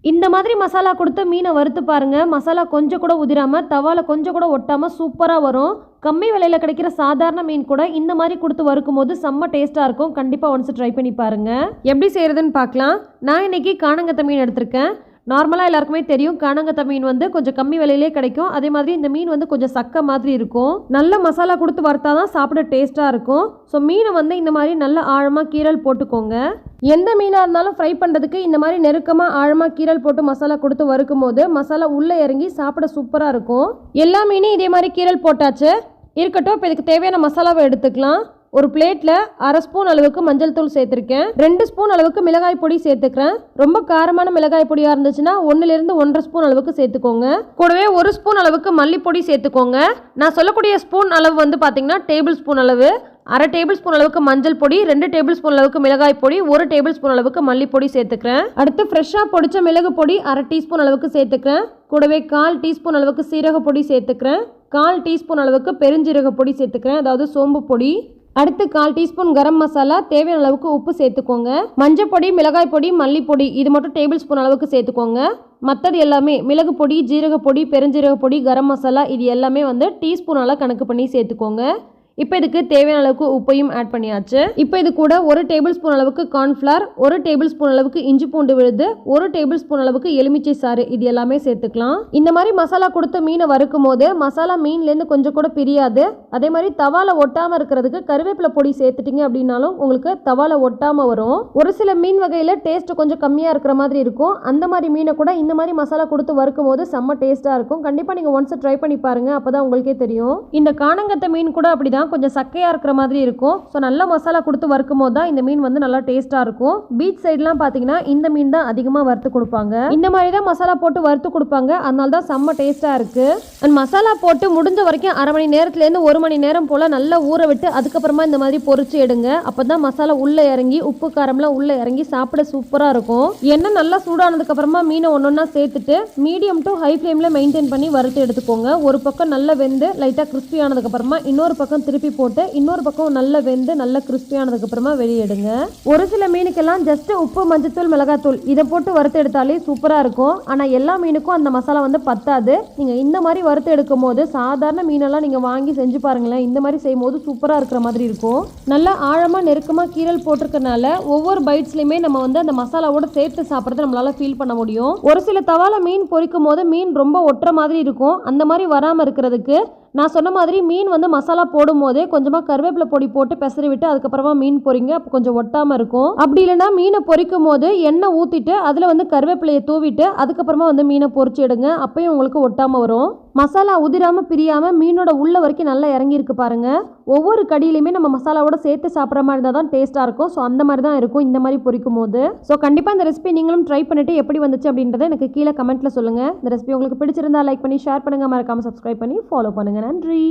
இந்த மாதிரி மசாலா கொடுத்து மீனை வறுத்து பாருங்கள். மசாலா கொஞ்சம் கூட உதிராமல் தவால கொஞ்சம் கூட ஒட்டாமல் சூப்பராக வரும். கம்மி விலையில் கிடைக்கிற சாதாரண மீன் கூட இந்த மாதிரி கொடுத்து வறுக்கும் போது செம்ம டேஸ்ட்டாக இருக்கும். கண்டிப்பாக ஒன்ஸ் ட்ரை பண்ணி பாருங்கள். எப்படி செய்கிறதுன்னு பார்க்கலாம். நான் இன்றைக்கி காணங்கத்தை மீன் எடுத்திருக்கேன். நார்மலாக எல்லாருக்குமே தெரியும் காணங்கத்தை மீன் கொஞ்சம் கம்மி விலையிலே கிடைக்கும். அதே மாதிரி இந்த மீன் கொஞ்சம் சக்க மாதிரி இருக்கும். நல்ல மசாலா கொடுத்து வறுத்தா தான் சாப்பிட டேஸ்ட்டாக இருக்கும். ஸோ மீனை இந்த மாதிரி நல்ல ஆழமாக கீரல் போட்டுக்கோங்க. எந்த மீனாக இருந்தாலும் ஃப்ரை பண்ணுறதுக்கு இந்த மாதிரி நெருக்கமாக ஆழமாக கீரல் போட்டு மசாலா கொடுத்து வறுக்கும் போது மசாலா உள்ளே இறங்கி சாப்பிட சூப்பராக இருக்கும். எல்லா மீனும் இதே மாதிரி கீரல் போட்டாச்சு. இருக்கட்டும், இப்போ இதுக்கு தேவையான மசாலாவை எடுத்துக்கலாம். ஒரு பிளேட்டில் 1/2 ஸ்பூன் அளவுக்கு மஞ்சள் தூள் சேர்த்துருக்கேன். 2 ஸ்பூன் அளவுக்கு மிளகாய் பொடி சேர்த்துக்கிறேன். ரொம்ப காரமான மிளகாய் பொடியாக இருந்துச்சுன்னா 1 to 1.5 ஸ்பூன் அளவுக்கு சேர்த்துக்கோங்க. கூடவே 1 ஸ்பூன் அளவுக்கு மல்லிப்பொடி சேர்த்துக்கோங்க. நான் சொல்லக்கூடிய ஸ்பூன் அளவு பார்த்தீங்கன்னா டேபிள் ஸ்பூன் அளவு. 1/2 டேபிள் ஸ்பூன் அளவுக்கு மஞ்சள் பொடி, 2 டேபிள் ஸ்பூன் அளவுக்கு மிளகாய் பொடி, 1 டேபிள் ஸ்பூன் அளவுக்கு மல்லிப்பொடி சேர்த்துக்கிறேன். அடுத்து ஃப்ரெஷ்ஷாக பொடிச்ச மிளகு பொடி 1/2 டீஸ்பூன் அளவுக்கு சேர்த்துக்கிறேன். கூடவே 1/4 டீஸ்பூன் அளவுக்கு சீரக பொடி சேர்த்துக்கிறேன். 1/4 டீஸ்பூன் அளவுக்கு பெருஞ்சீரக பொடி சேர்த்துக்கிறேன், அதாவது சோம்பு பொடி. அடுத்து 1/4 டீஸ்பூன் கரம் மசாலா, தேவையான அளவுக்கு உப்பு சேர்த்துக்கோங்க. மஞ்சள் பொடி, மிளகாய் பொடி, மல்லிப்பொடி இது மட்டும் டேபிள் ஸ்பூன் அளவுக்கு சேர்த்துக்கோங்க. மற்றது எல்லாமே மிளகு பொடி, ஜீரக பொடி, பெருஞ்சீரக பொடி, கரம் மசாலா இது எல்லாமே டீஸ்பூனால் கணக்கு பண்ணி சேர்த்துக்கோங்க. இப்போ இதுக்கு தேவையான அளவுக்கு உப்பையும் ஆட் பண்ணியாச்சு. இப்போ இது கூட 1 டேபிள் ஸ்பூன் அளவுக்கு கார்ன்ஃப்ளவர், 1 டேபிள் ஸ்பூன் அளவுக்கு இஞ்சி பூண்டு விழுது, 1 டேபிள் ஸ்பூன் அளவுக்கு எலுமிச்சை சாறு இது எல்லாமே சேர்த்துக்கலாம். இந்த மாதிரி மசாலா கொடுத்த மீனை வறுக்கும் போது மசாலா மீன்லேருந்து கொஞ்சம் கூட பிரியாது. அதே மாதிரி தவால ஒட்டாமல் இருக்கிறதுக்கு கருவேப்பிலை பொடி சேர்த்துட்டிங்க அப்படின்னாலும் உங்களுக்கு தவால ஒட்டாமல் வரும். ஒரு சில மீன் வகையில் டேஸ்ட் கொஞ்சம் கம்மியாக இருக்கிற மாதிரி இருக்கும். அந்த மாதிரி மீனை கூட இந்த மாதிரி மசாலா கொடுத்து வறுக்கும் போது செம்ம டேஸ்ட்டாக இருக்கும். கண்டிப்பாக நீங்கள் ஒன்ஸ் ட்ரை பண்ணி பாருங்கள், அப்போ தான் உங்களுக்கே தெரியும். இந்த காணங்கத்தை மீன் கூட அப்படி தான் கொஞ்சம் சக்கையாக இருக்கிற மாதிரி இருக்கும். ஸோ நல்ல மசாலா கொடுத்து வறுக்கும் போது தான் இந்த மீன் நல்லா டேஸ்ட்டாக இருக்கும். பீச் சைட்லாம் பார்த்தீங்கன்னா இந்த மீன் தான் அதிகமாக வறுத்து கொடுப்பாங்க. இந்த மாதிரி தான் மசாலா போட்டு வறுத்து கொடுப்பாங்க. அதனால தான் செம்ம டேஸ்ட்டாக இருக்குது. அண்ட் மசாலா போட்டு முடிஞ்ச வரைக்கும் 1/2 மணி நேரத்துலேருந்து 1 மணி நேரம் போல் நல்லா ஊற விட்டு அதுக்கப்புறமா இந்த மாதிரி பொரிச்சு எடுங்க. அப்போ தான் மசாலா உள்ளே இறங்கி உப்பு காரம்லாம் உள்ளே இறங்கி சாப்பிட சூப்பராக இருக்கும். எண்ணெய் நல்லா சூடானதுக்கப்புறமா மீனை ஒன்றொன்னா சேர்த்துட்டு மீடியம் டு ஹை ஃப்ளேமில் மெயின்டைன் பண்ணி வறுத்து எடுத்துக்கோங்க. ஒரு பக்கம் நல்லா வெந்து லைட்டாக கிறிஸ்பி ஆனதுக்கப்புறமா இன்னொரு பக்கம் திருப்பி போட்டு இன்னொரு பக்கம் நல்லா வெந்து நல்லா கிறிஸ்பி ஆனதுக்கப்புறமா வெளியெடுங்க. ஒரு சில மீனுக்கெல்லாம் ஜஸ்ட் உப்பு, மஞ்சத்தூள், மிளகாத்தூள் இதை போட்டு வறுத்து எடுத்தாலே சூப்பராக இருக்கும். ஆனால் எல்லா மீனுக்கும் அந்த மசாலா பத்தாது. நீங்கள் இந்த மாதிரி வறுத்து எடுக்கும் போது சாதாரண மீனெல்லாம் நீங்கள் வாங்கி செஞ்சு பாருங்களேன். இந்த மாதிரி செய்யும் போது சூப்பராக இருக்கிற மாதிரி இருக்கும். நல்லா ஆழமாக நெருக்கமாக கீரல் போட்டிருக்கனால ஒவ்வொரு பைட்ஸ்லையுமே நம்ம அந்த மசாலாவோட சேர்த்து சாப்பிட்றது நம்மளால ஃபீல் பண்ண முடியும். ஒரு சில தவால மீன் பொரிக்கும் போது மீன் ரொம்ப ஒட்டுற மாதிரி இருக்கும். அந்த மாதிரி வராமல் இருக்கிறதுக்கு நான் சொன்ன மாதிரி மீன் மசாலா போடும் போதே கொஞ்சமாக கருவேப்பிலை பொடி போட்டு பெசரி விட்டு அதுக்கப்புறமா மீன் பொரிங்க. அப்போ கொஞ்சம் ஒட்டாமல் இருக்கும். அப்படி இல்லைன்னா மீனை பொரிக்கும் போது எண்ணெய் ஊற்றிட்டு அதில் கருவேப்பிலையை தூவிட்டு அதுக்கப்புறமா மீனை பொரிச்சு எடுங்க. அப்பயும் உங்களுக்கு ஒட்டாமல் வரும். மசாலா உதிராமல் பிரியாமல் மீனோட உள்ள வரைக்கும் நல்லா இறங்கியிருக்கு பாருங்கள். ஒவ்வொரு கடியிலையுமே நம்ம மசாலாவோட சேர்த்து சாப்பிட்ற மாதிரி இருந்தால் தான் டேஸ்ட்டாக இருக்கும். ஸோ அந்த மாதிரி தான் இருக்கும் இந்த மாதிரி பொரிக்கும் போது. ஸோ கண்டிப்பாக இந்த ரெசிபி நீங்களும் ட்ரை பண்ணிவிட்டு எப்படி வந்துச்சு அப்படின்றத எனக்கு கீழே கமெண்ட்டில் சொல்லுங்கள். இந்த ரெசிபி உங்களுக்கு பிடிச்சிருந்தா லைக் பண்ணி ஷேர் பண்ணுங்கள். மறக்காமல் சப்ஸ்கிரைப் பண்ணி ஃபாலோ பண்ணுங்கள். நன்றி.